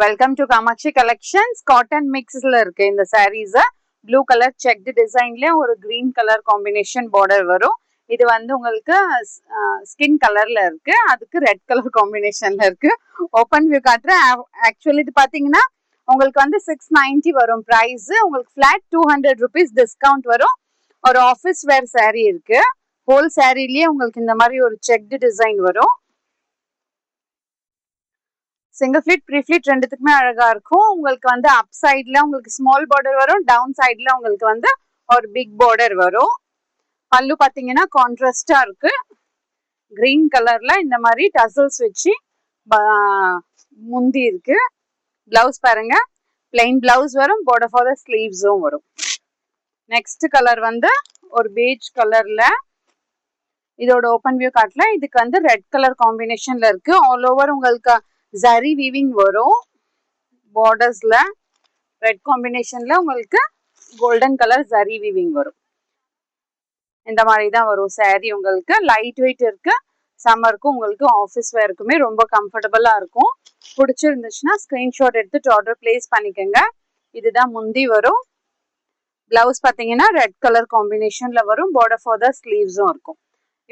Welcome to Kamakshi collections. Cotton மிக்ஸ்ல இருக்கு இந்த சாரீஸ். ப்ளூ கலர் செக்டு டிசைன்ல ஒரு கிரீன் கலர் காம்பினேஷன் பார்டர் வரும். இது வந்து உங்களுக்கு ஸ்கின் கலர்ல இருக்கு, அதுக்கு ரெட் கலர் காம்பினேஷன்ல இருக்கு. ஓப்பன் வியூ காட்டுறேன். ஆக்சுவலி இது பாத்தீங்கன்னா உங்களுக்கு வந்து 690 வரும் பிரைஸ். உங்களுக்கு ஃபிளாட் 200 rupees டிஸ்கவுண்ட் வரும். ஒரு ஆஃபீஸ் வேர் சாரீ இருக்கு. ஹோல் சாரீலயே உங்களுக்கு இந்த மாதிரி ஒரு செக்டு டிசைன் வரும். சிங்கிள் ஃபிளிட் ப்ரீ ஃபிளிட் ரெண்டுத்துக்குமே அழகா இருக்கும். உங்களுக்கு வந்து அப் சைட்ல உங்களுக்கு ஸ்மால் பார்டர் வரும், டவுன் சைட்ல உங்களுக்கு வந்து ஒரு பிக் பார்டர் வரும். பல்லு பாத்தீங்கன்னா கான்ட்ராஸ்டா இருக்கு, கிரீன் கலர்ல இந்த மாதிரி டசல்ஸ் வச்சு முந்தி இருக்கு. பிளவுஸ் பாருங்க, பிளெயின் பிளவுஸ் வரும், பார்டர் ஃபார் த ஸ்லீவ்ஸும் வரும். நெக்ஸ்ட் கலர் வந்து ஒரு பேஜ் கலர்ல, இதோட ஓப்பன் வியூ காட்டல. இதுக்கு வந்து ரெட் கலர் காம்பினேஷன்ல இருக்கு. ஆல் ஓவர் உங்களுக்கு ஜரி வீவிங் வரும். பார்டர்ஸ்ல ரெட் காம்பினேஷன்ல உங்களுக்கு கோல்டன் கலர் ஜரி வீவிங் வரும். இந்த மாதிரி தான் வரும் சாரி. உங்களுக்கு லைட் வெயிட் இருக்கு. சம்மருக்கும் உங்களுக்கு ஆஃபீஸ் வேருக்குமே ரொம்ப கம்ஃபர்டபுளா இருக்கும். பிடிச்சிருந்துச்சுன்னா ஸ்கிரீன்ஷாட் எடுத்துட்டு ஆர்டர் பிளேஸ் பண்ணிக்கோங்க. இதுதான் முந்தி வரும். பிளவுஸ் பார்த்தீங்கன்னா ரெட் கலர் காம்பினேஷன்ல வரும், பார்டர் ஃபார் த ஸ்லீவ்ஸும் இருக்கும்.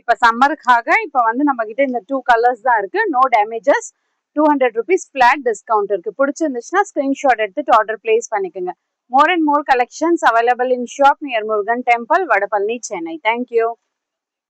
இப்போ சம்மருக்காக இப்போ வந்து நம்ம கிட்ட இந்த 2 கலர்ஸ் தான் இருக்கு. No damages. 200 rupees flat discount இருக்கு. பிடிச்சிருந்துச்சுன்னா ஸ்கிரீன்ஷாட் எடுத்துட்டு ஆர்டர் பிளேஸ் பண்ணிக்கோங்க. More and more collections available in shop near Murugan Temple, Vadapalli, Chennai. Thank you.